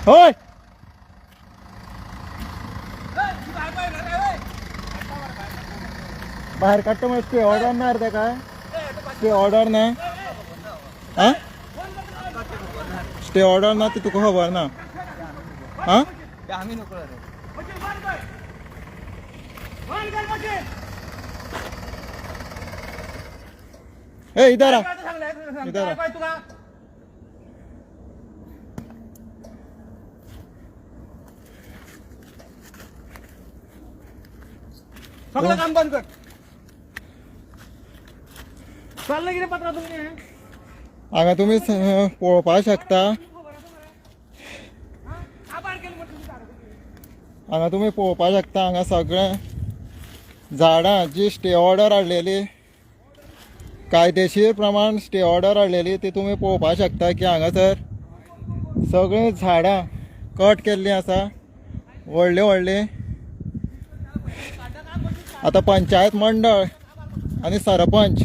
होय बाहेर काढतो मग स्टे ऑर्डर नाही ते काय स्टे ऑर्डर नाही हा स्टे ऑर्डर ना ती तुका खबर ना हा आम्ही नको रे ए इधर आ इधर आ सगळं काम बंद कर चाललं की रे पत्रा तुम्ही हांगा तुम्ही पळोवपाक शकता हांगा तुम्ही पळोवपाक शकता हांगा सगळें झाडां जी स्टे ऑर्डर हाडलेली कायदेशीर प्रमाण स्टे ऑर्डर हाडलेली ती तुम्ही पळोवपाक शकता की हांगासर सगळीं झाडां कट केल्लीं आसा व्हडलीं व्हडलीं आतां पंचायत मंडळ आनी सरपंच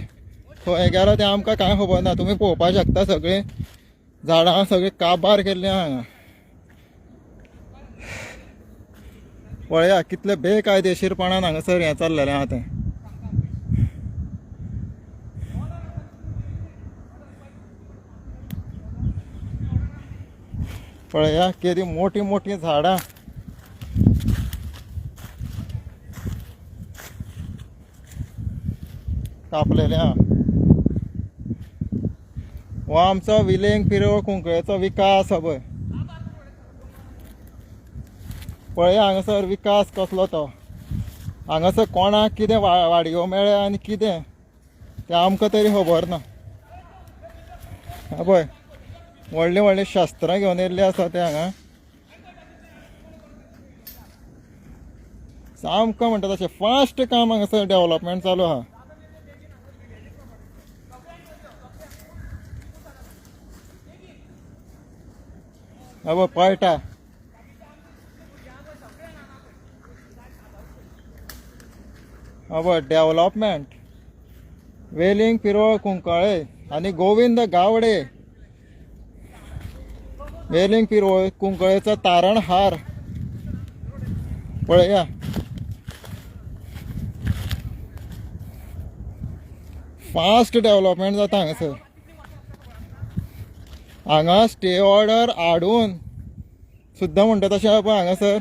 खंय गेलो तें आमकां कांय खबर ना तुमी पळोवपाक शकता सगळीं झाडां सगळीं काबार केल्लीं हांगा पळया कितले बेकायदेशीरपणान हांगासर हें चल्लेलें आहा तें पळया केदी मोठी मोठी झाडां कापलेले आहा हो आमचो विलेंग पिरो कुंकळेचो विकास पळय पळया हांगासर विकास कसलो तो हांगासर कोणाक कितें वाडयो मेळ्ळ्या आनी कितें तें आमकां तरी खबर ना पळय व्हडलीं व्हडलीं शस्त्रां घेवन येयल्लीं आसा ते हांगा सामको म्हणटा तशें फास्ट काम हांगासर डेवलपमेंट चालू आहा अब पळटा अब डेवलपमेंट वेलिंग पिरोळ कुंकळे आनी गोविंद गावडे वेलिंग पिरोळ कुंकळेचो तारणहार पळया फास्ट डेवलपमेंट जाता हांगासर हांगा स्टे ऑर्डर हाडून सुद्दां म्हणटा तशें पळय हांगासर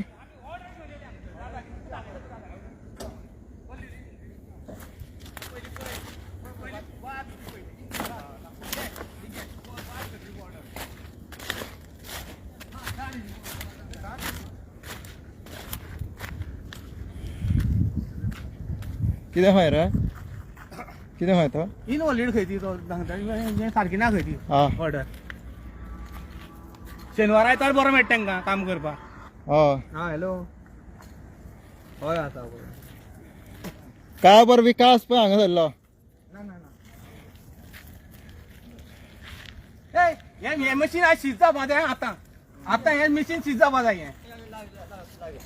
कितें खंय रे कितें खंय तो इनवॉलिड खंय ती तो सारकी ना खंय ती आं ऑर्डर शेनवार आयतार बरो मेळटा तांकां काम करपाक हय हा हॅलो हय आसा काय बरो विकास पळय हांगा जाल्लो ना ना ना हे मशीन आज शीज जावपा जाय आतां हे मशीन शीज जावपा जाय हें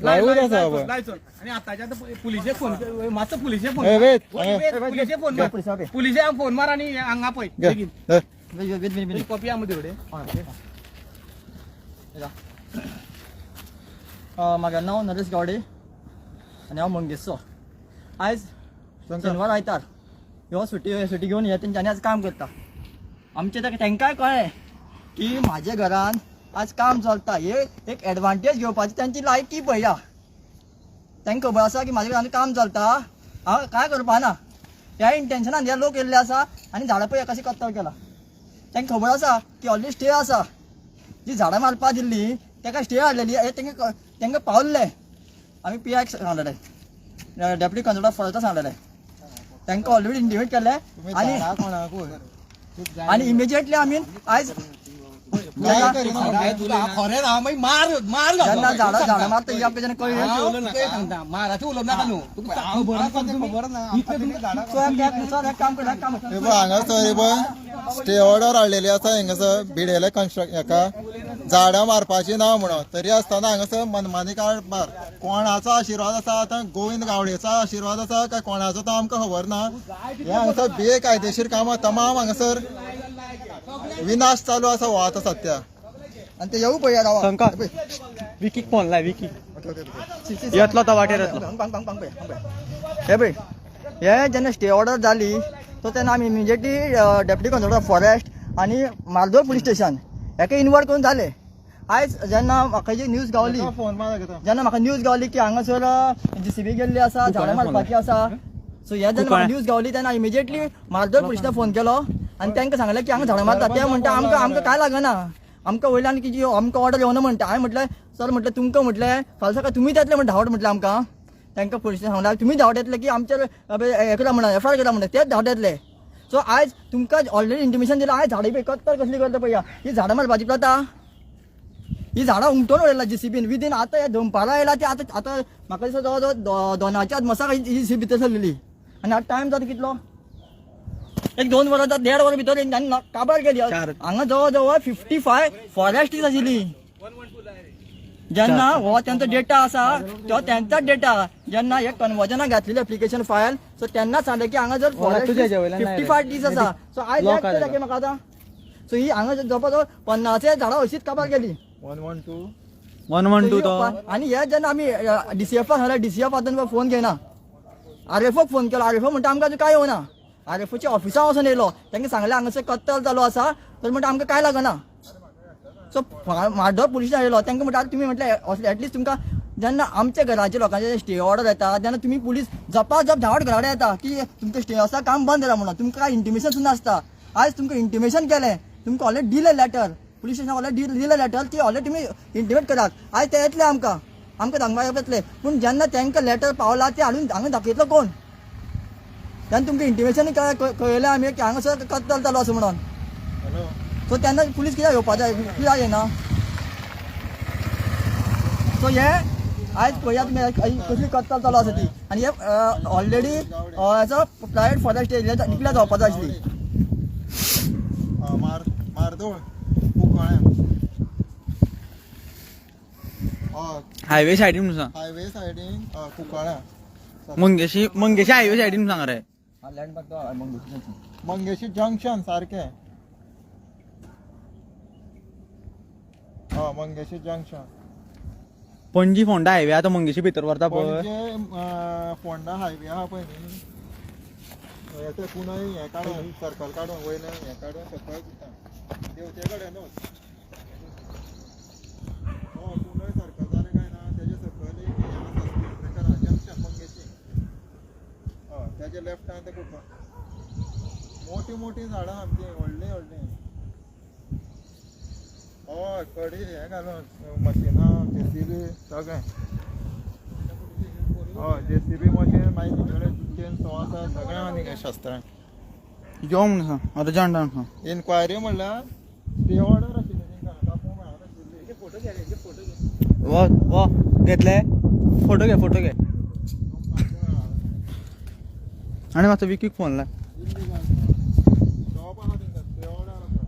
लायवूच आसा पळय लायसून आनी आतांच्या पुलिशे फोन मातसो पुलिशे फोन ए वेट पुलिशे फोन मार पुलिशे फोन मार आनी हांगा पळय बेगीन कॉपी आहा मदीं कडेन म्हागे नांव नरेश गावडे आनी हांव मंगेशचो आयज शेनवार आयतार ह्यो सुटी घेवन हे तेंच्यांनी आज काम करता आमचे तांकांय कळ्ळें की म्हाज्या घरान आज काम चलता हे एक एडवांटेज घेवपाची तांची लायकी पळया तांकां खबर आसा की म्हाज्या घरान काम चलता हांव काय करपा ना ह्या इंटेन्शनान हे लोक येयल्ले आसा आनी झाडां पळय कशी कत्तल केला तांकां खबर आसा की ऑलरेडी स्टे आसा जी झाडां मारपा दिल्ली ताका स्टे हाडलेली हे तांकां पावल्ले आमी PIक सांगलेले डेप्युटी कंट्रोलर फॉरेस्टाक सांगलेले तांकां ऑलरेडी इंटिमेट केले आनी इमिजिएटली आमी आयज जेन्ना झाडां मारता ही आमकां जेन्ना कळ्ळें हांगासर पळय स्टे ऑर्डर हाडलेली आसा हांगासर भिडेले कन्स्ट्रक्ट हेका झाडां मारपाची ना म्हणून तरी आसतना हांगासर मनमानी कारभार कोणाचो आशिर्वाद आसा आतां गोविंद गावडेचो आशिर्वाद आसा काय कोणाचो तो आमकां खबर ना हे हांगासर बेकायदेशीर कामां तमाम हांगासर विनाश चालू आसा हो आतां सध्या आणि ते येऊ पळया रावा शंकर. विकीक फोन लाय विकी येतलो तो वाटेर येतलो. हे पळय हे जेन्ना स्टे ऑर्डर जाली तो तेन्ना आमी immediately deputy commissioner of forest आणि मार्दोळ पुलीस स्टेशन हेका इन्वॉल्व करून जाले. आयज जेन्ना म्हाका जी न्यूज गावली फोन मारा घेता जेन्ना म्हाका न्यूज गावली की हांगासर JCB गेल्ली आसा झाडां मारपाची आसा सो हे जेन्ना म्हाका न्यूज गावली तेन्ना इमिजिएटली मार्दोळ पुलिसांक फोन केलो आनी तांकां सांगलें की हांगा झाडां मारता ते म्हणटा आमकां काय लागना आमकां वयल्यान की जी आमकां ऑर्डर येवना म्हणटा. हांवें म्हटलें सर म्हटलें तुमकां म्हटलें फाल्यां सकाळ तुमीच येतले म्हणटा धांवट म्हटलें आमकां तांकां पुलिसांक सांगलें तुमी धांवट येतले की आमचेर हें करा म्हणा FIR करा म्हणटा तेच धांवट येतले. सो आयज तुमकां ऑलरेडी इंटिमेशन दिलां आयज झाडां पळय कत्तर कसली करता पळया ही झाडां मारपाची प्रथा ही झाडां उमटोवन उडयला JCB विदीन आतां हे दनपारां येयला ती आतां म्हाका दिसता जवळ जवळ दोनाच्या आदमसाक JCB भितर सरलेली आनी आतां टायम जाता कितलो एक 2 वरां 1.5 वरां भितर तांणी काबार केली. हांगा जवळ जवळ 55 फॉरेस्ट आशिल्ली जेन्ना हो त्यांचो डेटा आसा तो त्यांचाच डेटा जेन्ना हे कन्वर्जना घातलेली एप्लिकेशन फायल सो तेन्ना सांगले की हांगा जर 55 डीस आसा सो आयज म्हाका आतां सो ही हांगा जवळ जवळ 50 झाडां अशीच काबार केली 112 तो आणि हे जेन्ना आमी DCF सांगले DCF आतां फोन घेयना RFOक फोन केलो RFO म्हणटा आमकां काय येवना RFOच्या ऑफिसांत वचून येयलो तांकां सांगलें हांगासर कत्तल चालू आसा तर म्हणटा आमकां काय लागना. सो मार्दोळ पुलिसांक येयलो तांकां म्हणटा तुमी म्हटलें एटलिस्ट तुमकां जेन्ना आमच्या घराच्या लोकांचे स्टे ऑर्डर येता तेन्ना तुमी पुलीस जपाजप धांवट घरा कडेन येता की तुमचें स्टे आसा काम बंद करा म्हणून तुमकां काय इंटिमेशन सुद्दां नासता. आयज तुमकां इंटिमेशन केलें तुमकां ऑलरेडी दिलें लेटर पुलीस स्टेशन ऑलरेडी दिलें लेटर ती ऑलरेडी तुमी इंटिमेट करात आयज ते येतले आमकां सांगपाक येतले पूण जेन्ना तांकां लेटर पावला ते हाडून हांगा दाखयतलो कोण तेन्ना तुमकां इंटिमेशन कळयलें आमी की हांगासर कत्तल चालू आसा म्हणून सो तेन्ना पुलीस कित्याक येवपा जाय कित्याक येना. सो हे आयज पळया तुमी कसली कत्तल चालू आसा ती आनी हे ऑलरेडी हेचो प्रायवेट फॉरेस्ट एरिया डिक्लेअर जावपा जाय आसली. मार्दोळ कुंकळ्या हायवे सायडीन हायवे सायडीन कुंकळ्या मंगेशी हायवे सायडीन सांग रे मंगेशी जंक्शन सारखे मंगेशी जंक्शन पणजी फोंडा हायवे आता मंगेशी भितर व्हरता पळय म्हणजे फोंडा हायवे आहा पळय न्ही येते कुणय हें काडून सर्कल काडून वयले हें काडून सकयल दिता देवते कडेनूच कुणय सर्कल जालें काय ना तेजे सकयल एक हें आसा स्पीड ब्रेकर आहा जंक्शन मंगेशी तेजे लेफ्टान ते मोठी मोठी झाडां आमची व्हडली व्हडली हय कडी हें घालून मशिनां JCB सगळें हय JCB मशीन मागीर तुमचे चेन सो आसा सगळें आनी हें शस्त्रां यो म्हणून सांग अर्जंट सांग इन्क्वायरी म्हणल्यार स्टे ऑर्डर आशिल्ली तांकां कापूंक मेळनाशिल्ली फोटो घे वो घेतले फोटो घे आनी मातसो विकीक फोन लाय जॉब आहा तांकां स्टे ऑर्डर आसा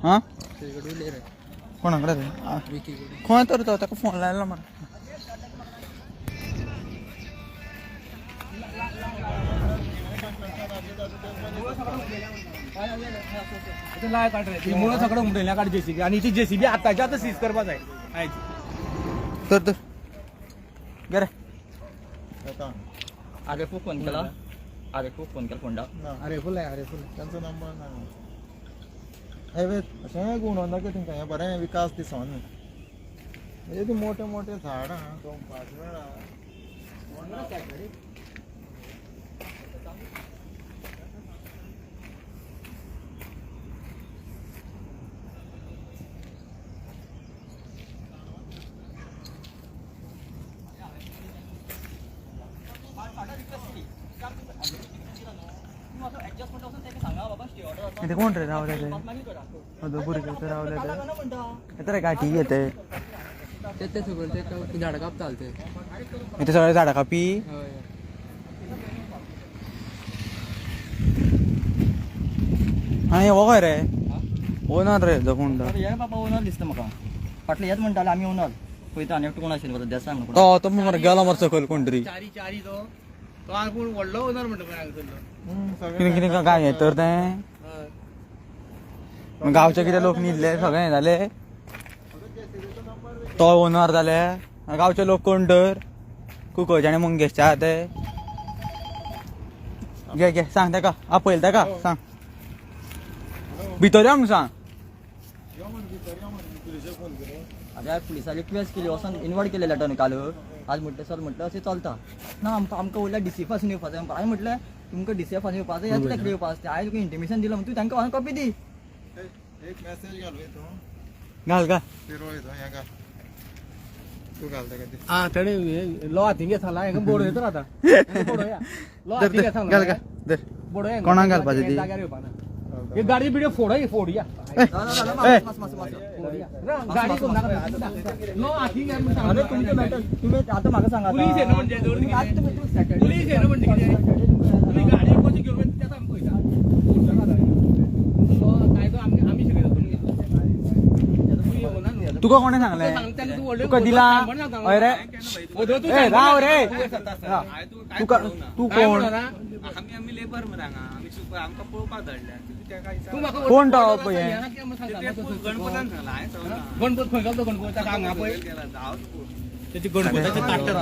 हां कोणा कडेन खंय तर तो ताका फोन लायला मरे मुळे सगळं उमटल्या काढ JCB आणि ती JCB आताच्या आता सीज करपा जाय आयज तर गे रे येता RFO फोन केला RFO फोन केला फोंडा RFO त्यांचो नंबर ना हायवे अशें गुणोवन दाखय तांकां हें बरें विकास दिसोन हे ती मोठे मोठे झाडां गवपाक मेळा इथे कोण रे रावले ते मधुपुरी रावले ते रे गाठी घेते ते सगळं ते झाडं कापता ते इथे सगळे झाडा कापी आणि हो काय रे ओनर रे कोण हे बाबा ओनर दिसता म्हाका फाटले हेच म्हणटाले आमी ओनर पळयता आनी एकटो कोण आशिल्लो त्या सांग तो मरे गेलो मरे सकयल कोण तरी चारी चारी तो हांगा कोण व्हडलो ओनर म्हणटा पळय हांगासरलो कितें कितें काय हे तर तें गांवचे कितें लोक न्हिदले सगळे हे जाले तो ओनर जाले गांवचे लोक कोण तर कुंकळचे आनी मंगेशचे आहा ते घे घे सांग तेका आपयल तेका सांग भितर या म्हणून सांग आतां पुलिसांनी रिक्वेस्ट केली वचून इन्वायट केले लेटर काल आज म्हटलं सर म्हटलं अशें चलता ना आमकां उरल्या DCF पासून येवपाचें हांवें म्हटलें तुमकां DCF पासून येवपाचें ह्याच ताका येवपाचें तें हांवें तुका इंटिमेशन दिलं तूं तांकां हांवें कॉपी दी एक मेसेज घाल तू घाल घाल पिरो येतो हें घाल तू घाल तेका दी आ थोडे लो हातींगे सांगला हेंका बोडो येतो आतां बोडो लो धर हातींगे धर सांगला घाल घाल धर बोडो हेंका कोणाक घालपाचें ती? जाग्यार येवपाना हे गाडी बिडी फोडया गाडी कोण नाका लो हातींगे अरे तुमचे मॅटर तुम्ही आता म्हाका सांगा पुलीस येना म्हणजे पुलीस येना म्हणजे कितें तुम्ही गाडी कशी घेऊन वयता तेच आमकां पळयता काय तो आमी शिकयता तुम्ही तुका कोणे सांगले तुका दिला हय रे ए राव रे तुका तू कोण आम्ही लेबर मरे हांगा आम्ही आमकां पळोवपाक धाडल्या कोण तो पळय गणपतान सांगला हांवें सांगला गणपत खंय घालतो गणपत ताका हांगा पळय त्याची गणपताचे काडटा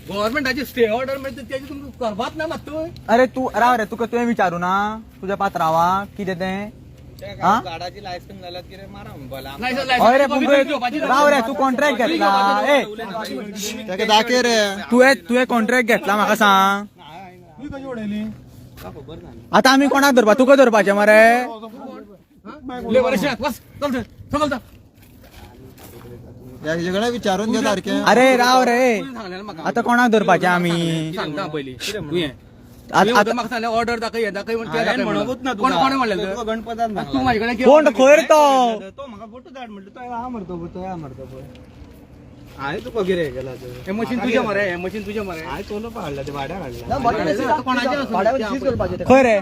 गव्हर्नमेंटाची स्टे ऑर्डर मेळटा त्याची तुमकां करपाच ना मात अरे तू राव रे तुका तुवें विचारू ना तुझ्या पात्रावा कितें तें हा गाडाची लायसन्स जाल्यार कितें मारा भला हय रे पुंगळे राव रे तू कॉन्ट्रॅक्ट घेतला ए तेका दाखय रे तुवें कॉन्ट्रॅक्ट घेतला म्हाका सांग आतां आमी कोणाक धरपा तुका धरपाचें मरे लेबर बस चल चल हेजे कडेन विचारून घे सारकें अरे राव रे सांगलें म्हाका आतां कोणाक धरपाचें आमी सांगता पयलीं तुवें आतां म्हाका सांगलें ऑर्डर दाखय हे दाखय म्हण हांवें म्हणूंकूच ना कोण कोणे म्हणलें तुका गणपतान तू म्हाजे कडेन कोण खंय रे तो तो म्हाका फोटो धाड म्हणटा तो हा मरतो पळय तो हा मरतो पळय हांवें तुका कितें केला हे मशीन तुझें मरे हे मशीन तुझें मरे हांवें चलोवपाक हाडला ते भाड्याक हाडला खंय रे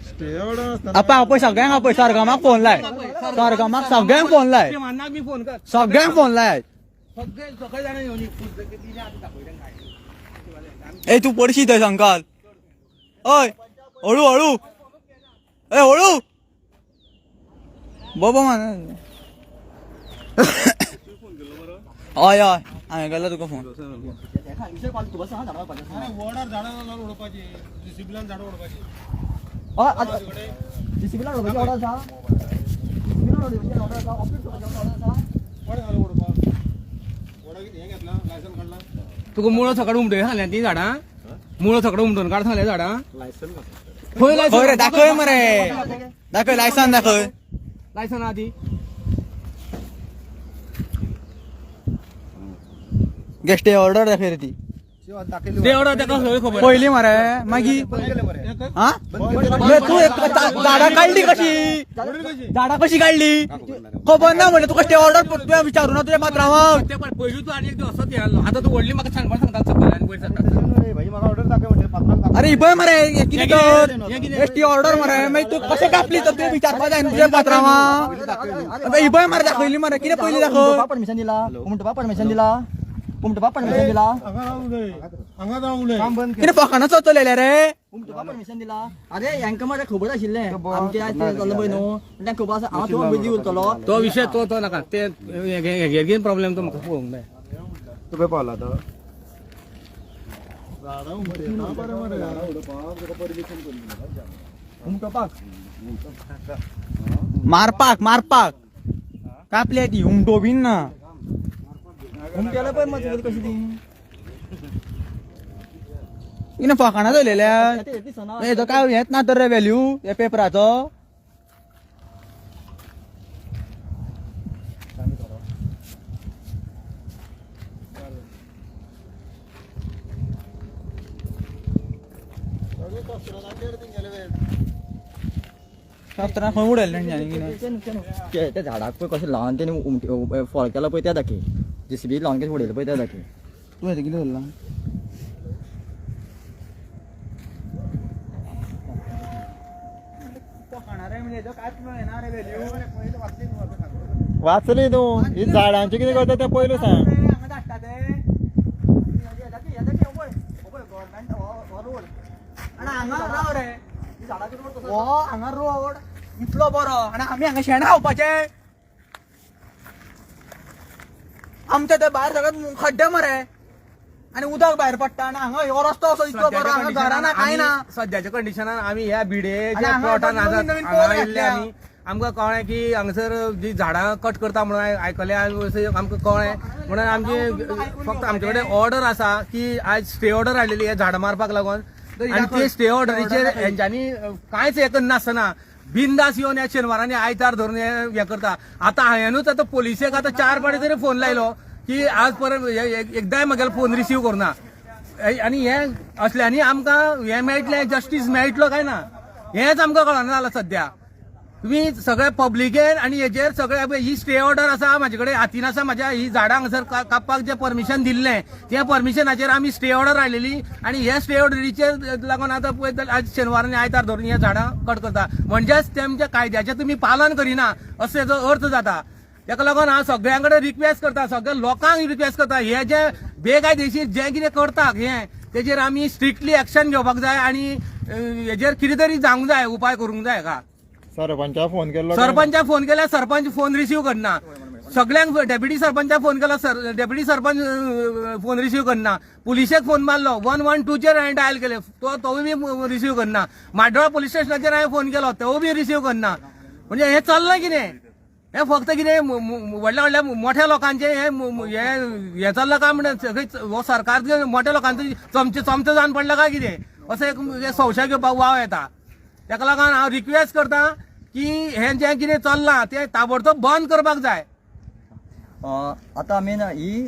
स्टे ऑर्डर आपा आपय सगळ्यांक आपय सरगमाक फोन लाय सरगमाक सगळ्यांक फोन लाय ते मान्नाक मी फोन कर सगळ्यांक फोन लाय सगळे सगळे जाण येवन ए तू पडशी थंय संकाल अय हळू हळू ए हळू बाबा मान हय हय हांवें केला तुका फोन ऑर्डर झाडां उडोवपाची जेसीबीलान झाडां उडोवपाची तुका मुळो सकाळ उमटय सांगल्या ती झाडां मुळो सकाळ उमटून काड सांगल्या झाडां खंय रे दाखय मरे दाखय लायसन दाखय लायसन आहा ती गेस्टे ऑर्डर दाखय रे ती ते ऑर्डर ताका सगळी खबर पयली मरे मागीर हा तू झाडां काडली कशी झाडां कशी काडली खबर ना म्हणले तुका स्टे ऑर्डर तुवें विचारू ना तुझ्या पात्रांवाक ते पयलीं तू आनी एक दिवस असोच येयलो आतां तू व्हडली म्हाका सांगपाक सांगता सकयल आनी वयर सरता अरे पळय मरे हे कितें तर एसटी ऑर्डर मरे मागीर तू कशें कापली तर तुवें विचारपा जाय तुझ्या पात्रांवाक ही पळय मरे दाखयली मरे कितें पयली दाखय परमिशन दिला परमिशन दिला परमिशन दिला कितें फकाणां चलतलेले रे परमिशन दिला अरे हांकां मरे खबर आशिल्लें आमचें आयज तें जाल्लें पळय न्हू तांकां खबर आसा हांव तुका बेजी उरतलो तो विषय तो नाका ते हेगेन प्रॉब्लेम तो म्हाका पळोवंक जाय तुका पावला तो झाडां उमटयता बरें मरे झाडां उडोवपाक तुका परमिशन करून मारपाक कापले ती उमटो बीन ना उमट्याला पळय मजा कशी ती कितें फकाणां चलयल्या हेजो काय हेच ना तर रे व्हॅल्यू ह्या पेपराचो शास्त्रां खंय उडयलें तेंच्यांनी त्या झाडाक पळय कशें लावन तेणी फॉल केला पळय त्या दाखय जेसीबी लावन कशें उडयलें पळय त्या दाखय तूं हेजें कितें धरलां फकाणां रे म्हणजे हेजो वाचली तू ही झाडांची कितें करता तें पयलू सांग. हांगा रोड इतलो बरो आनी आमी हांगा शेण खावपाचे. आमचे ते भायर सगळे खड्डे मरे आणि उदक भायर पडटा आनी हांगा हो रस्तो असो इतलो बरो हांगा घरां ना काय ना. सध्याच्या कंडिशनान आम्ही ह्या भिडेच्या हांगा प्लॉटान नवीन नवीन हांगा पोल येयल्ले घातल्या. आमी. आमकां कळ्ळें की हांगसर जी झाडां कट करता म्हणून आयकलें आमकां कळ्ळें म्हणून आमची फक्त आमचे कडेन ऑर्डर आसा की आज स्टे ऑर्डर हाडलेली हे झाडां मारपाक लागून आणि ते स्टे ऑर्डरीचेर हेंच्यांनी कांयच हे करनासतना बिनदास येवन ह्या शेनवारांनी आयतार धरून हे करता. आतां हांवेनूच आतां पोलिसेक आतां 4 फावटी तरी फोन लायलो की आज परत एकदांय म्हगेलो फोन रिसीव करना आनी हे असल्यांनी आमकां हे मेळटलें जस्टीस मेळटलो काय ना हेंच आमकां कळना जालां सध्या. तुम्ही सगळे पब्लिकेन आणि हेजेर सगळे ही स्टे ऑर्डर आसा म्हाजे कडेन हातीन आसा म्हाज्या ही झाडां हांगसर कापपाक जे परमिशन दिल्लें त्या परमिशनाचेर आमी स्टे ऑर्डर हाडलेली आणि ह्या स्टे ऑर्डरीचेर लागून आतां पळय आज शेनवारांनी आयतार धरून हे झाडां कट करता म्हणजेच तेमच्या कायद्याचें तुमी पालन करिना असो हेजो अर्थ जाता. ताका लागून हांव सगळ्यां कडेन रिक्वेस्ट करता सगळ्या लोकांक रिक्वेस्ट करता हे जे बेकायदेशीर जे कितें करतात हे तेजेर आमी स्ट्रिक्टली एक्शन घेवपाक जाय आणि हेजेर कितें तरी जावंक जाय उपाय करूंक जाय का. सरपंचा फोन केलो सरपंचा फोन केल्यार सरपंच फोन रिसीव करना. सगळ्यांक डेप्युटी सरपंचा फोन केला डेप्युटी सरपंच फोन रिसीव करना. पुलिसेक फोन मारलो 112चेर हांवें डायल केले तोय बी रिसीव करना. माड्डोळा पोलीस स्टेशनाचेर हांवें फोन केलो तो बी रिसीव करना. म्हणजे हे चल्लां कितें हे फक्त कितें व्हडल्या व्हडल्या मोठ्या लोकांचे हे चल्लां काय म्हणजे हो सरकार मोठ्या लोकांचो चमचो जावन पडला काय कितें असं एक संशय घेवपाक वाव येता. ताका लागून हांव रिक्वेस्ट करता की हे जे कितें चल्लां तें ताबडतोब बंद करपाक जाय. आता आमी ना ही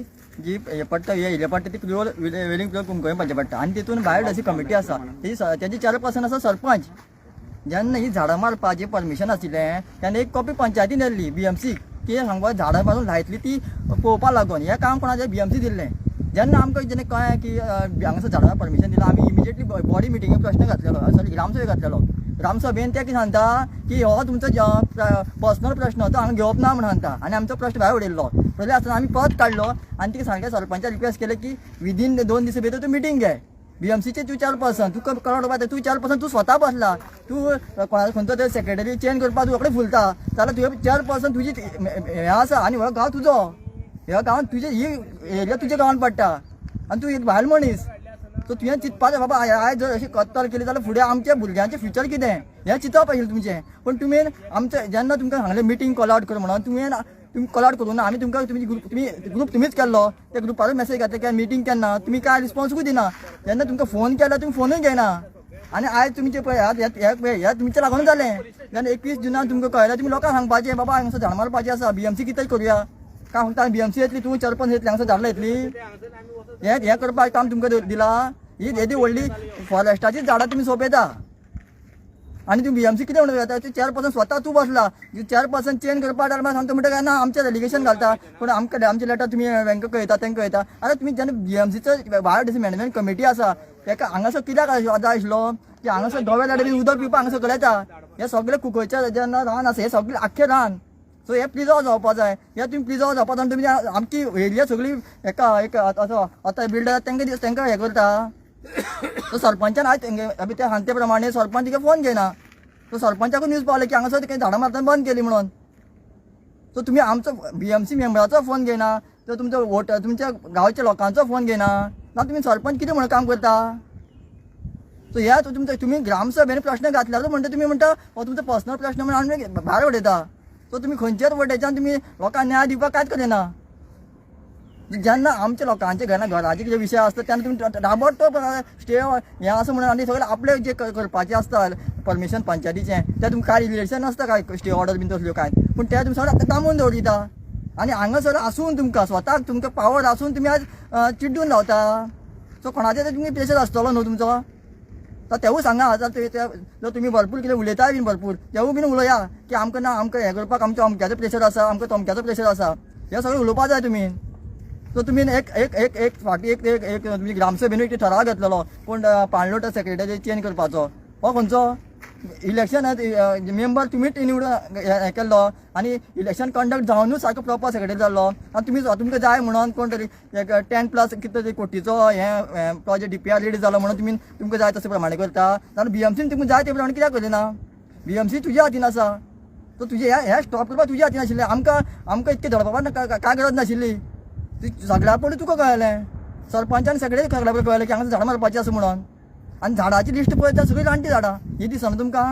जी हे पडटा हे येयले पडटा ती प्युअर वेलिंग प्युअर कुंकळी पडचे पडटा आनी तितून भायर अशी कमिटी आसा तेजी चेअरपर्सन आसा सरपंच. जेन्ना ही झाडां मारपाची परमिशन आशिल्लें तेन्ना एक कॉपी पंचायतीन येयल्ली BMC की हांगा झाडां मारून लायतली ती पळोवपा लागून हें काम कोणाचें BMC दिल्लें. जेन्ना आमकां जेन्ना कळ्ळें की हांगासर झाडां परमिशन दिलां आमी इमिजिएटली बॉडी मिटिंगेक प्रश्न घातलेलो सॉरी ग्रामसभेक घातलेलो. ग्रामसभेन ते कितें सांगता की हो तुमचो पर्सनल प्रश्न तो हांगा घेवप ना म्हणून सांगता आनी आमचो प्रश्न भायर उडयल्लो. पयलीं आसतना आमी परत काडलो आनी तिका सारकें सरपंचाक रिक्वेस्ट केलें की विदीन 2 दीस भितर तूं मिटींग घे. BMCचे तूं चेअरपर्सन तूं कळोवपा तूं चेअरपर्सन तूं स्वता बसला तूं कोणाचो खंयचो तरी सेक्रेटरी चेंज करपाक तूं कडेन फुलता जाल्यार तुवें चेअरपर्सन तुजी हें आसा आनी हो गांव तुजो ह्या गांवांत तुजें ही एरिया तुज्या गांवांत पडटा आनी तूं एक भायल मनीस सो तुवें चिंतपाचें बाबा आयज जर अशी कत्तल केली जाल्यार फुडें आमच्या भुरग्यांचें फ्युचर कितें हें चिंतप आशिल्लें तुमचें. पण तुमी आमचें जेन्ना तुमकां सांगलें मिटींग कॉल आउट कर म्हणून तुमी कॉल आउट करूं ना आमी तुमकां तुमी ग्रुप तुमीच केल्लो त्या ग्रुपारूच मेसेज घातले की मिटींग केन्ना तुमी कांय रिस्पॉन्सूय दिना. जेन्ना तुमकां फोन केल्यार तुमी फोनूय घेयना आनी आयज तुमचें पळय ह्या तुमचें लागून जालें. जेन्ना 21 जुनाक तुमकां कळ्ळें तुमी लोकांक सांगपाचें बाबा हांगासर झाडां मारपाचें आसा BMC कितें करुया काय फक्त BMC येतली तूं चेअरपर्सन येतली हांगासर झाडां येतली हें करपाक काम तुमकां दिलां. ही येदी व्हडली फॉरेस्टाची झाडां तुमी सोंपयता आनी तुम्ही BMC कितें म्हणून येता चेअरपर्सन स्वता तूं बसला चेअरपर्सन चेंज करपाक जाल्यार सांगता म्हणटा काय ना आमचें डेलिगेशन घालता पण आमचे लेटर तुमी हांकां कळयता तांकां कळयता. आतां तुमी जेन्ना BMCचो भायर मॅनेजमेंट कमिटी आसा ताका हांगासर कित्याक जाय आशिल्लो की हांगासर गव्या लाडे उदक पिवपाक हांगासर कळयता. हे सगळे कुंकळच्या जेन्ना रान आसा हे सगळे आख्खे रान सो हे प्रिजर्व जावपाक जाय. हे तुमी प्रिजर्व जावपाक जाय तुमी आमची एरिया सगळी एका एक आतां बिल्डर तांकां हे करता. तो सरपंचान आयज ते सांगते प्रमाणे सरपंच तिका फोन घेयना सो सरपंचाकूय न्यूज पावले की हांगासर काही झाडां मारतना बंद केली म्हणून. सो तुमी आमचो BMC मेंबराचो फोन घेयना तर तुमचो वोटर तुमच्या गांवच्या लोकांचो फोन घेयना ना तुमी सरपंच कितें म्हणून काम करता. सो ह्या तुमी ग्रामसभेन प्रश्न घातल्यार म्हणटा तुमी म्हणटा हो तुमचो पर्सनल प्रश्न म्हणून आमी भायर उडयता. सो तुमी खंयचेर उडयच्यान तुमी लोकांक न्याय दिवपाक कांयच करिना. जेन्ना आमच्या लोकांचे घराचे जे विशय आसता तेन्ना तुमी ताबडतोब स्टे हें आसा म्हणून आनी सगळें आपलें जे करपाचें आसता परमिशन पंचायतीचें तें तुमकां कांय रिलेशन नासता काय स्टे ऑर्डर बीन तसल्यो कांय पूण ते तुमी सगळें दामून दवरिता आनी हांगासर आसून तुमकां स्वताक तुमकां पावर आसून तुमी आज चिड्डून लावता. सो कोणाचेर तुमी प्रेशर आसतलो न्हू तुमचो तर तेवूय सांगा आतां जर तुमी भरपूर कितें उलयताय बीन भरपूर तेवूय बीन उलया की आमकां ना आमकां हें करपाक आमच्या अमक्याचो प्रेशर आसा आमकां तमक्याचो प्रेशर आसा हें सगळें उलोवपाक जाय तुमी. सो तुमी एक फाटी एक तुमी ग्रामसभेन एक ठराव घेतलेलो कोण पाणलोट सेक्रेटरी चेंज करपाचो हो खंयचो इलेक्शन मेंबर तुम्ही निवडून हे केल्लो आनी इलेक्शन कंडक्ट जावनूच सारको प्रॉपर सेक्रेटरी जाल्लो आनी तुमकां जाय म्हणून कोण तरी 10+ कितें तरी कोटीचो हे प्रोजेक्ट DPR रेडी जालो म्हणून तुमकां जाय तशे प्रमाणे करता जाल्यार BMCन तुमकां जाय ते प्रमाणे कित्याक करलें ना BMC तुज्या हातीन आसा तो तुजे हे स्टॉप करपाक तुज्या हातीन आशिल्लें आमकां इतकें धडपाक काय गरज नाशिल्ली सगळ्या पयलीं तुका कळलें सरपंचान सगळे सगळ्या पयलीं कळलें की हांगा झाडां मारपाचीं आसा म्हणून आनी झाडाची लिस्ट पळयता सगळीं रानटी झाडां ही दिसना तुमकां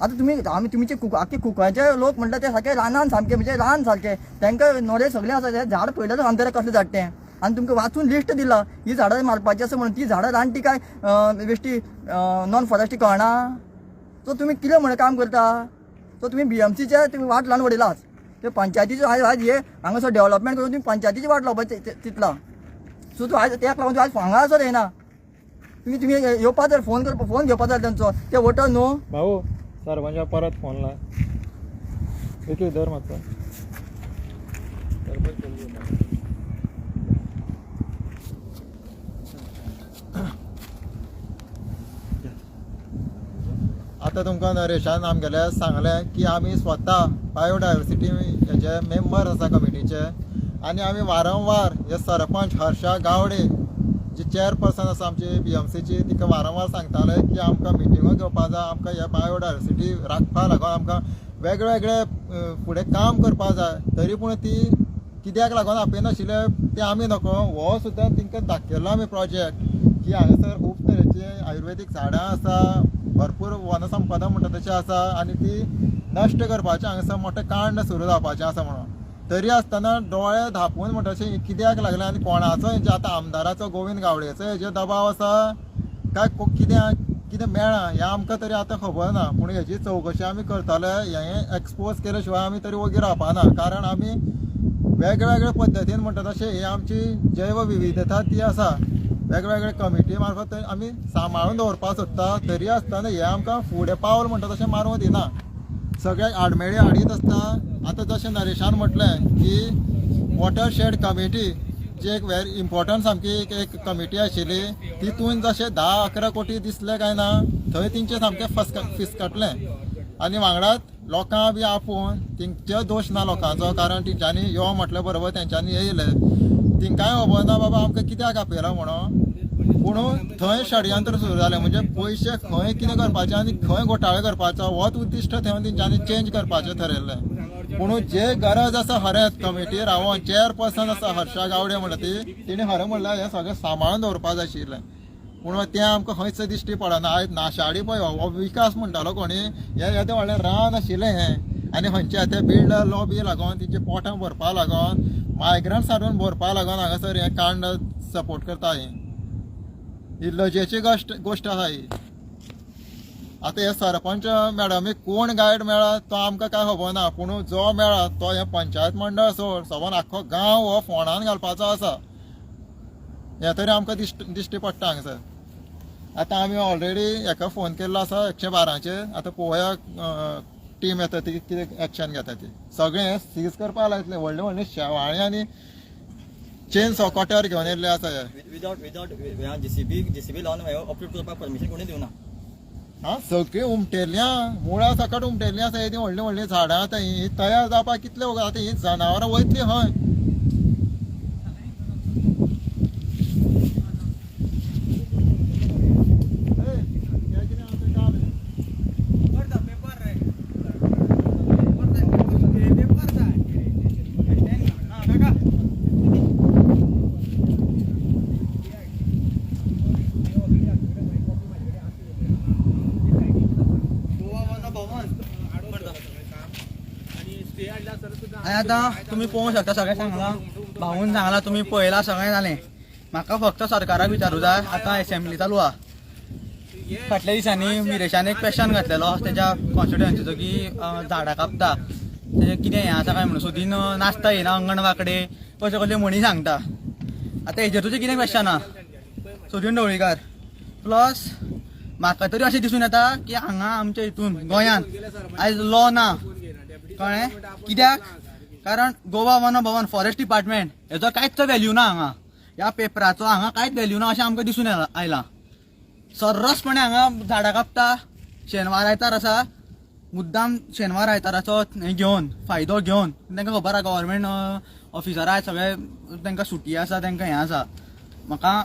आतां तुमचे आख्खे कुंकळ्याचे लोक म्हणटा ते सारके रानान सामके म्हणजे रान सारके तांकां नॉलेज सगळें आसा ते झाड पळयल्यार अंतर कसलें झाड तें आनी तुमकां वाचून लिस्ट दिला ही झाडां मारपाची आसा म्हणून ती झाडां रानटी काय बेश्टी नॉन फॉरेस्टी कळना सो तुमी कितें म्हणून काम करता सो तुमी BMCचे तुमी वाट लावन उडयलाच ते पंचायतीचे आयज हे हांगासर डेव्हलपमेंट करून तुमी पंचायतीची वाट लावपाची चिंतला सो तूं आयज त्याक लागून तूं आयज हांगा असो येना तुम्ही येवपा जाय फोन घेवपा जाय तांचो ते वोटर न्हू भाऊ सरपंचा परत फोन लाय एक धर मातसो आता तुमकां नरेशान आमगेल्या सांगलें की आमी स्वता बायोडायवर्सिटी हेचे मेंबर आसा कमिटीचे आनी आमी वारंवार हे सरपंच हर्षा गावडे जी चेअरपर्सन आसा आमची BMCची तिका वारंवार सांगताले की आमकां मिटिंगो घेवपा जाय आमकां हे बायोडायवर्सिटी राखपा लागून आमकां वेगवेगळे फुडें काम करपा जाय तरी पूण ती कित्याक लागून आपयनाशिल्ले ते आमी नको हो सुद्दां तांकां दाखयल्लो आमी प्रोजेक्ट की हांगासर खूब तरेची आयुर्वेदीक झाडां आसा भरपूर वनसंपदा म्हणटा तशें आसा आनी ती नश्ट करपाचें हांगासर मोठें कांड सुरू जावपाचें आसा म्हणून तरी आसतना डोळे धांपून म्हणटशें कित्याक लागलें आनी कोणाचो हेंचे आतां आमदाराचो गोविंद गावडेचो हेजेर दबाव आसा काय कितें मेळ्ळां हें आमकां तरी आतां खबर ना पूण हेची चवकशी आमी करतले हें एक्सपोज केले शिवाय आमी तरी वोगी रावपाना कारण आमी वेगवेगळ्या पद्दतीन म्हणटा तशें ही आमची जैव विविधता ती आसा वेगवेगळे कमिटी मार्फत आमी सांबाळून दवरपाक सोदता तरी आसतना हें आमकां फुडें पावल म्हणटा तशें मारूं दिना सगळ्याक आडमेळी हाडीत आसता आतां जशें नरेशान म्हटलें की वॉटरशेड कमिटी जी एक व्हेरी इम्पॉर्टंट सामकी एक कमिटी आशिल्ली तितून जशें 10-11 कोटी दिसले काय ना थंय तेंचें सामकें फिसकटलें आनी वांगडाच लोकां बी आपोवन तेंचे दोश ना लोकांचो कारण तेंच्यांनी यो म्हटल्या बरोबर तेंच्यांनी येयले तेंकांय खबर ना बाबा आमकां कित्याक आपयला म्हणून पूण थंय षडयंत्र सुरू जालें म्हणजे पयशे खंय कितें करपाचें आनी खंय घोटाळे करपाचो होच उद्दिश्ट थंय तेंच्यांनी चेंज करपाचें ठरयल्लें पूण जे गरज आसा खरेंच कमिटी रावोन चेअरपर्सन आसा हर्षा गावडे म्हणटा ती तिणें खरें म्हणल्यार हें सगळें सांबाळून दवरपाक जाय आशिल्लें पूण तें आमकां खंयच दिश्टी पडना आयज नाशाडी पळय हो विकास म्हणटालो कोणी हें येदें व्हडलें रान आशिल्लें हें आनी खंयचे ते बिल्डर लॉबी लागोन तेंचे पोटां भरपा लागोन मायग्रंट्स हाडून भरपा लागोन हांगासर हें कांड सपोर्ट करता ही लजेची गोश्ट आसा ही आतां हे सरपंच मॅडमीक कोण गायड मेळ्ळा तो आमकां काय खबर ना पूण जो मेळ्ळा तो हे पंचायत मंडळ सोड सबंद आख्खो गांव हो फोंडान घालपाचो आसा हें तरी आमकां दिश्टी पडटा हांगासर आतां आमी ऑलरेडी हेका फोन केल्लो आसा 112चेर आतां पळोवया टीम येता ती कितें एक्शन घेता ती सगळें सीज करपाक लायतलें व्हडलें व्हडलें शेवाळीं आनी चेन सॉकॉटर घेवन येयल्ले आसा हे विदाउट JCB लावन अपलोड करपाक परमिशन कोणी दिवना हां सगळीं उमटेल्ल्या मुळा सकट उमटेल्लीं आसा ही व्हडलीं व्हडलीं झाडां आतां ही तयार जावपाक कितले वगत आतां ही जनावरां वयतलीं खंय आणि आता तुम्ही पळोवंक शकता सगळें सांगला भाऊन सांगला तुम्ही पळयला सगळें जालें म्हाका फक्त सरकाराक विचारूं जाय आतां असेंब्ली चालू आहा फाटल्या दिसांनी मिरेशान एक क्वेश्चन घातलेलो तेच्या कॉन्स्टिट्युएन्सीचो की झाडां कापता तेजें कितें हें आसा काय म्हणून सुदीन नाचता येना अंगण वांकडे कशें कसले म्हणी सांगता आतां हेजेर तुजें कितें क्वेश्चन आहा सुदीन ढवळीकार प्लस म्हाका तरी अशें दिसून येता की हांगा आमच्या हितून गोंयान आयज लॉ ना कळ्ळें कित्याक कारण गोवा वन भवन फॉरेस्ट डिपार्टमेंट हेजो कांयच व्हॅल्यू ना हांगा ह्या पेपराचो हांगा कांयच व्हॅल्यू ना अशें आमकां दिसून आयलां सर्रासपणे हांगा झाडां कापता शेनवार आयतार आसा मुद्दाम शेनवार आयताराचो हें घेवन फायदो घेवन तांकां खबर आसा गव्हर्मेंट ऑफिसरां सगळे तांकां सुटी आसा तांकां हें आसा म्हाका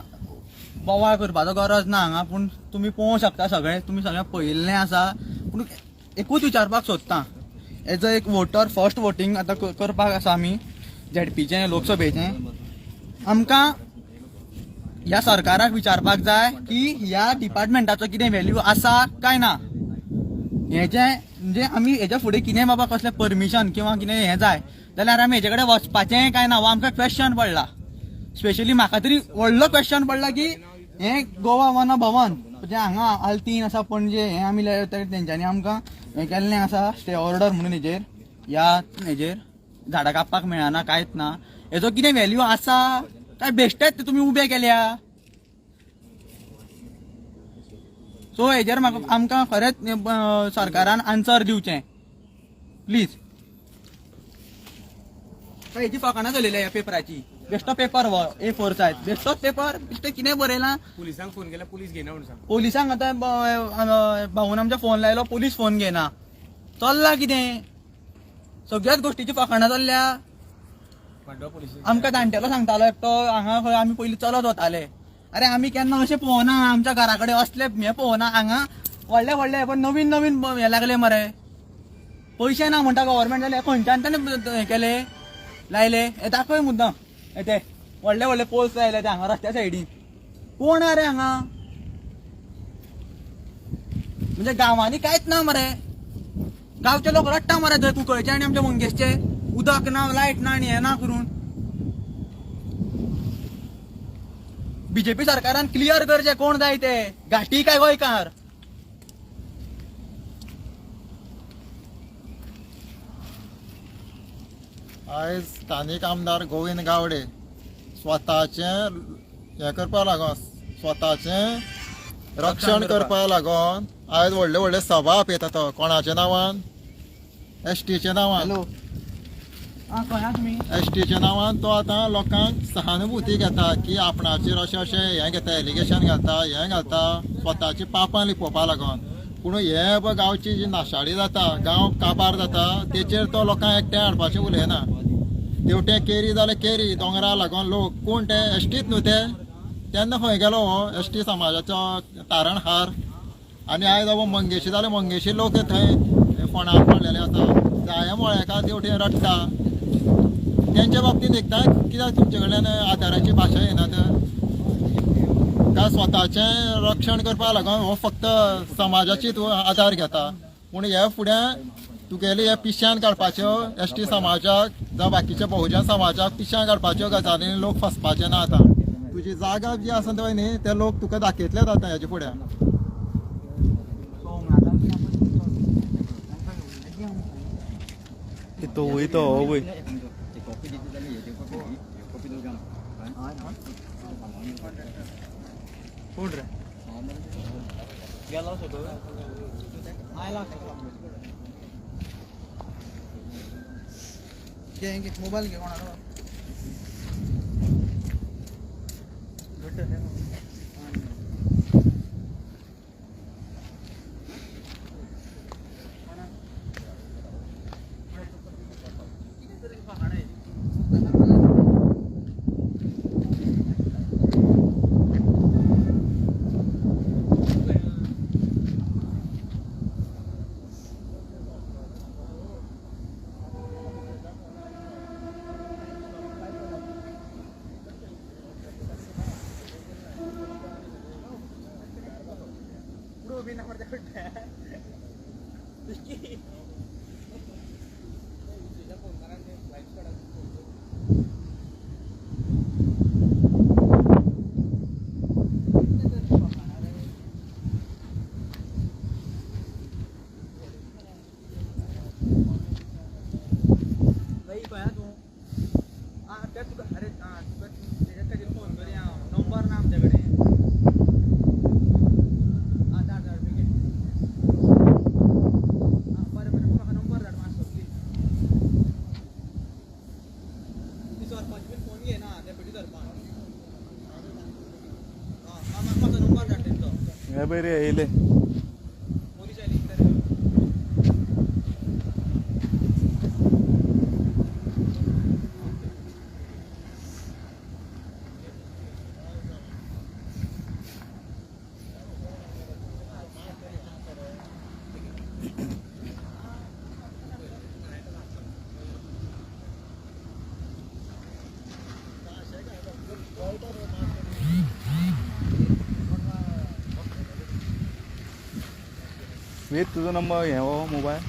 बोवाळ करपाचो गरज ना हांगा पूण तुमी पळोवंक शकता सगळे तुमी सगळें पळयल्लें आसा पूण एकूच विचारपाक सोदतां एज अ एक वोटर फर्स्ट वोटींग आतां करपाक आसा आमी झेडपीचें लोकसभेचें आमकां ह्या सरकाराक विचारपाक जाय की ह्या डिपार्टमेंटाचो कितें व्हॅल्यू आसा काय ना हेजें म्हणजे आमी हेच्या फुडें कितें बाबा कसलें परमिशन किंवा कितें हें जाय जाल्यार आमी हेजे कडेन वचपाचें काय ना हो आमकां क्वेश्चन पडला स्पेशली म्हाका तरी व्हडलो क्वेश्चन पडला की हें गोवा वन भवन म्हणजे हांगा आल्तीन आसा पणजे हें आमी तेंच्यांनी आमकां हें केल्लें आसा स्टे ऑर्डर म्हणून हेजेर हेजेर झाडां कापपाक मेळना कांयच ना हेजो कितें व्हॅल्यू आसा काय बेश्टेच तुमी उबे केल्या सो हेजेर म्हाका आमकां खरेंच सरकारान आन्सर दिवचें प्लीज हेची फकाणां चलयल्या ह्या पेपराची बेश्टो पेपर हो A4 सायज बेश्टोच पेपर बेश्टें कितें बरयलां पुलिसांक फोन केल्यार पुलीस घेना म्हणून सांग पोलिसांक आतां भाऊन आमच्या फोन लायलो पोलीस फोन घेना चल्लां कितें सगळ्याच गोश्टीची फकाणां चल्ल्या आमकां जाणटेलो सांगतालो एकटो हांगा खंय आमी पयलीं चलत वताले अरे आमी केन्ना अशें पळोवना आमच्या घरा कडेन असले हें पळोवना हांगा व्हडले व्हडले पण नवीन नवीन हें लागले मरे पयशे ना म्हणटा गव्हर्मेंट जाल्यार खंयच्यान ताणें हें केले लायले हे दाखय मुद्दाम ते व्हडले व्हडले पोल्स लायले ते हांगा रस्त्या सायडीन कोण रे हांगा म्हणजे गांवांनी कांयच ना मरे गांवचे लोक रडटा मरे थंय कुंकळचे आनी आमच्या मंगेशचे उदक ना लायट ना आनी हें ना करून बीजेपी सरकारान क्लियर करचे कोण जाय ते घाटी काय गोंयकार आयज स्थानीक आमदार गोविंद गावडे स्वताचें हें करपा लागोन स्वताचें रक्षण करपा लागोन आयज व्हडले व्हडले सभा आपयता तो कोणाच्या नांवान STच्या नांवान STच्या नांवान तो आतां लोकांक सहानुभुती घेता की आपणाचेर अशें अशें हें घेता एलिगेशन घालता हें घालता स्वताची पापां लिपोवपा लागोन पूण हे पळय गांवची जी नाशाडी जाता गांव काबार जाता तेचेर तो लोकांक एकट्यान हाडपाचें उलयना तेवटें केरी जाल्यार केरी दोंगरा लागोन लोक कोण ते STच न्हू ते तेन्ना खंय गेलो हो ST समाजाचो तारणहार आनी आयज बाबा मंगेशी जाल्यार मंगेशी लोक थंय फोंडार पडलेले आसा जाय मळेकार तेवटेन रडटा तेंच्या बाबतींत एकदां कित्याक तुमचे कडल्यान आदाराची भाशा येनात काय स्वताचें रक्षण करपा लागून हो फक्त समाजाचीच आदार घेता पूण हे फुडें तुगेली हे पिश्यान काडपाच्यो ST समाजाक जावं बाकीच्या बहुजन समाजाक पिश्यान काडपाच्यो गजालींनी लोक फसपाचे ना आतां तुजी जागा जी आसा पळय न्ही ते लोक तुका दाखयतले जाता हेजे फुडें तो वयतो हो वय कोण रे गेलो आयला घे मोबाईल घे कोणाला बरे येयले पोलीस आयली हेच तुझो नंबर हे हो मोबाईल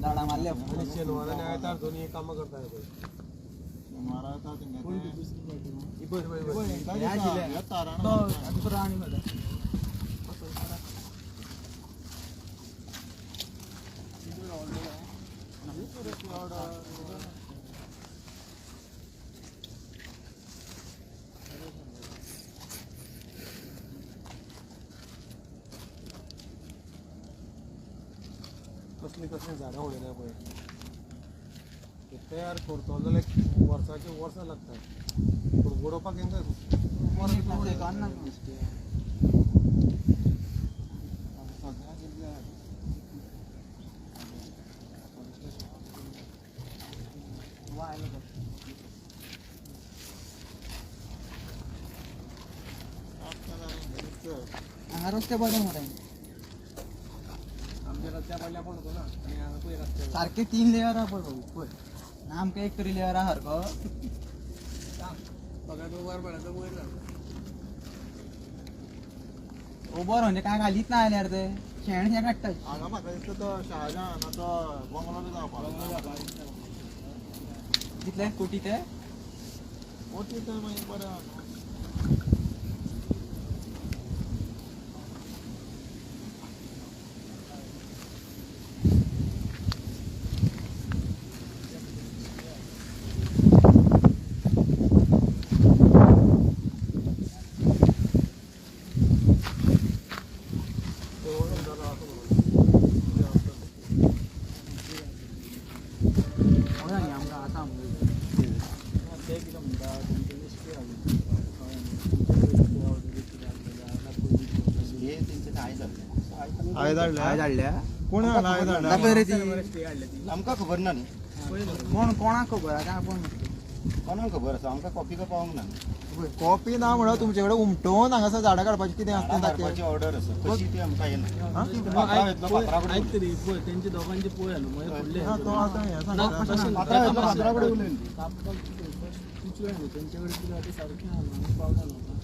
झाडा मारल्या शेनवारा आणि आयतार दोन्ही कामं करताय दुसरा आणि कसली कसली झाडां उडयल्या पळय ते तयार करतो जाल्यार वर्साचे वर्सां लागतात पूण उडोवपाक येता हांगा रस्ते बरे मरे सारखे 3 लेयर आहा पळय भाऊ पळय आमकां एक तरी लेयर आहा सारको ओबर म्हणजे काय घालीत ना आल्यार ते शेण शेण काडटा हांगा म्हाका दिसता तो शहाजहानाचो बंगलो बी जावपाक कितले कोटी ते मोठी तर मागीर बरें आहा आय धाडल्या कोण आय धाडल्या रे ती आमकां खबर ना न्ही कोण कोणाक खबर आहा आपण कोणाक खबर आसा आमकां कॉपी का पावोंक ना कॉपी ना म्हणून तुमचे कडेन उमटोवन हांगासर झाडां काडपाची कितें आसता मारपाची ऑर्डर आसा कशी ती आमकां येना पात्रा येतलो पात्रा कडेन तरी पळय तेंचे दोगांचे पळय न्हू तो आतां हें सांगता पात्रा येतलो पात्रा कडेन उलयन तेंचे कडेन कितें आहा ते सारकें आहा पावना न्हू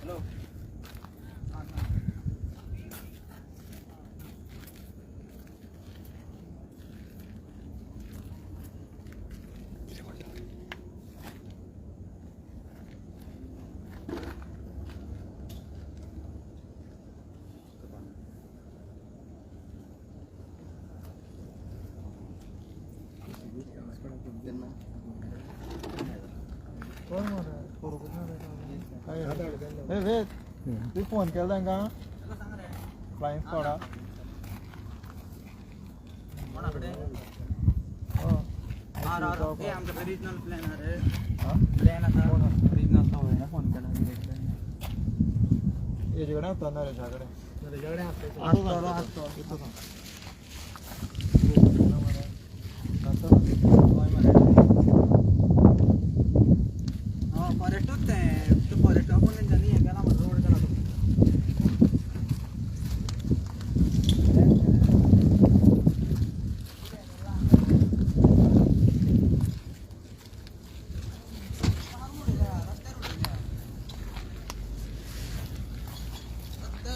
हॅलो वेद तुवें फोन केलो तांकां फ्लायंग स्क्वॉडाक आमच्याकडे रिजनल प्लॅन आहे हां प्लॅन आसा रिजनल सवयना फोन केला हेजे कडेन आसता नरेशा कडेन फॉरेस्टूच तें फॉरेस्टा पण तेंच्यांनी हें केला म्हणून रोड केला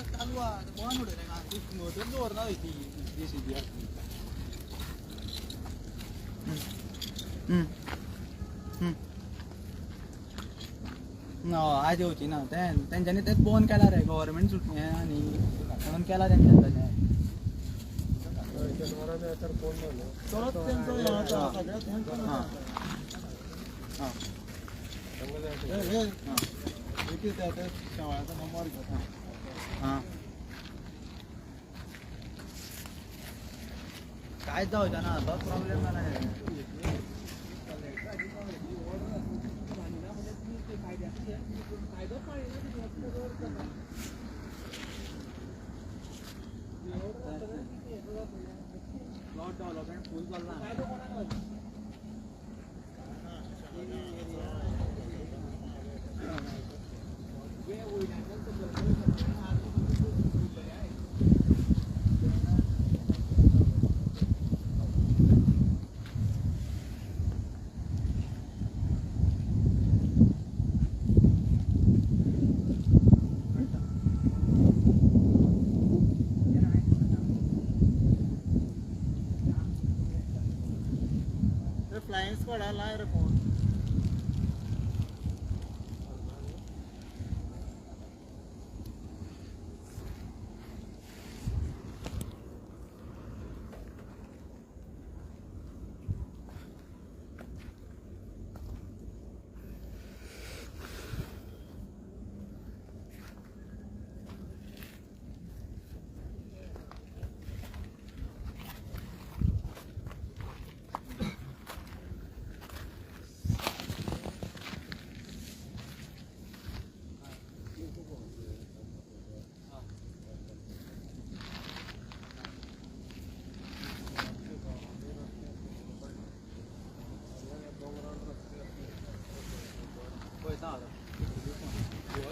चालू आहे कोण उडयलें का ती मोटर दवरना ती JCB आज येवची ना तेंच्यांनी तेच बंद केला रे गव्हर्मेंट सुटलें आनी म्हणून केला तेंच्यांनी तशें शेवाळ्याचो नंबर घेता हां कांयच जावचें ना तोच प्रॉब्लेम जाला प्लॉट डेव्हलपमेंट फूल चल्ला फ्लायंग स्क्वॉडा लाय रे फोन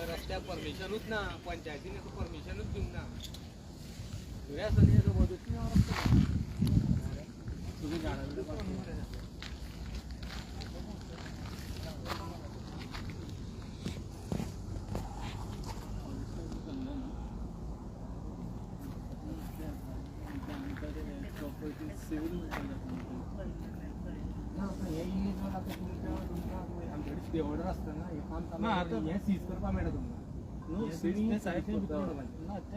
रस्त्याक परमिशनूच ना पंचायतीन परमिशनूच दिवंक ना खंय आसा न्ही हेजो मदत सगळीं झाडां आमच्याकडे ऑर्डर असतं ना हे काम चालू हे सीज करपाक मेळटा तुमकां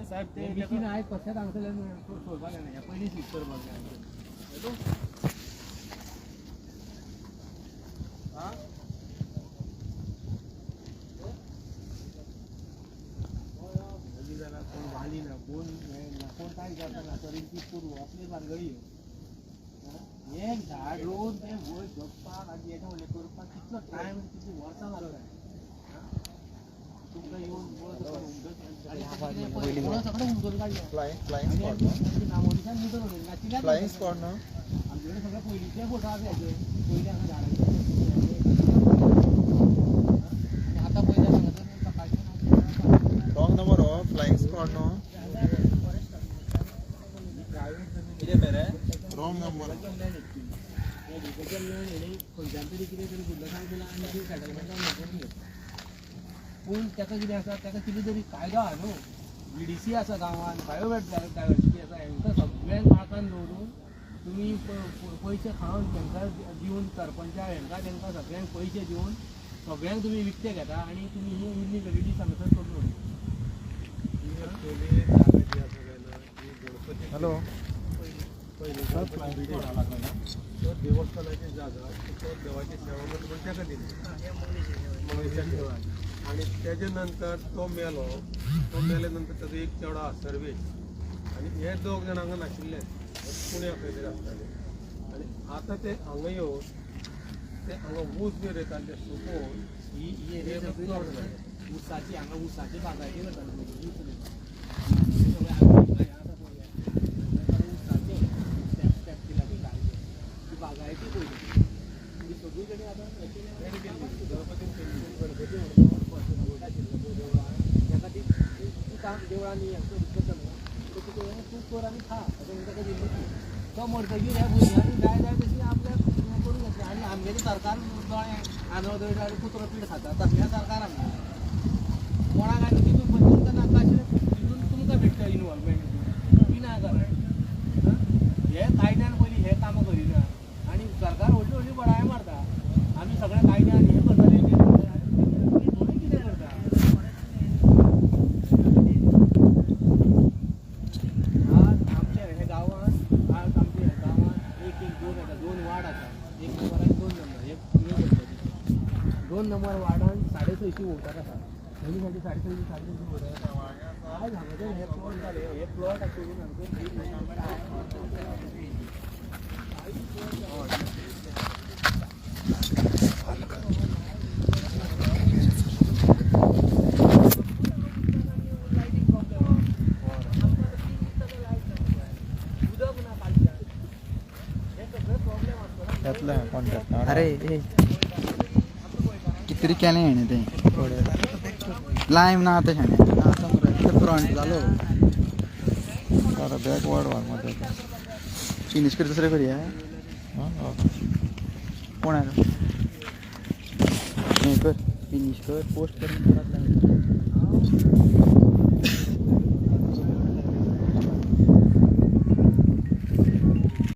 साहेब ते मशीन आहे कशें सांगतले सोडपाक जायना हे पयलीं सीज करपाक जाय जाल्यार कोण वाली ना कोण काय करता तरी ती पुरवू आपली भानगडी एक झाड रोवन ते वयर जगपाक आनी हें व्हडलें करपाक कितलो टायम कितली वर्सां लागता तुमकां येवन सगळें उदक काडलें फ्लायंग स्क्वॉड नामोनिशान उदक उडयलें फ्लायंग स्क्वॉड न्हू आमचे कडेन सगळे पयलींचे फोटो आसा हेचे पयलीं हांगा झाडांचे आनी आतां पयलीं हांगासर सकाळचे रॉंग नंबर हो फ्लायंग स्क्वॉड न्हू रॉंग नंबर खंयच्यान तरी कितें तरी गुल्लसांग दिला आनी ती सेटलमेंटान पूण ताका कितें आसा ताका कितें तरी कायदो आहा न्हू VDC आसा गांवांत बायोडायवर्सिटी आसा हेंकां सगळ्यांक पाळकान दवरून तुमी पयशे खावन तांकां दिवन सरपंचा हेंकां तांकां सगळ्यांक पयशे दिवन सगळ्यांक तुमी विकते घेता आनी तुमी ही इलिगलिटी सांगसर करून हॅलो फ्लायंग स्क्वॉडा लागला ना देवस्थानाची जागा तो देवाची सेवा म्हणून ताका दिली मंगेशाक देवाक. आणि त्याच्या नंतर तो मेलो. तो मेल्या नंतर ताजो एक चेडो सर्वेश आणि हे दोग जाण हांगा नाशिल्ले पुण्या खंय तरी आसताले. आणि आता ते हांगा येवन ते हांगा ऊस बी रोयताले ते सुकोवन हे प्लॉट जाले. उसाची हांगा उसाची बागायती जाता बागायती पयली ही सगळी कडेन आतां गणपतीन गणपती ताका ती काम देवळांनी तूं कर आनी खा अशें ताका दिल्ली. तो मरतकीर ह्या भुरग्यांनी जाय जाय तशी आपल्या करून घेतली. आनी आमगेलें सरकार दोळे आंदळ दळटा आनी कुत्रो पीठ खाता तसलें सरकार आमचें. कोणाक आनी तितून तुमकां नाका आशिल्लें तितून तुमकां भेटता इनवॉल्वमेंट बी ना करा. हे कायद्यान पयलीं हे कामां करिना आनी सरकार व्हडली व्हडली बडाय मारता. आमी सगळे कायद्यान हे करतले कितें करता. आज आमच्या हे गांवांत एक दोन येता 2 वार्ड आसा. 1 नंबर आनी 2 नंबर. एक 2 नंबर वार्डान 650 वोटर आसा. म्हणजे 650 वोटर आसा. आज हांगासर हे प्लॉट जाले. हे प्लॉट करून येतले कॉन्ट्रॅक्ट. अरे कितरी केलें हेणें तें लायव्ह ना आतां शेणें फ्रंट जालो बॅकवर्ड मध्ये फिनिश कर दुसरे करूया. कोण आहे हे कर फिनिश कर पोस्ट कर परत लाय.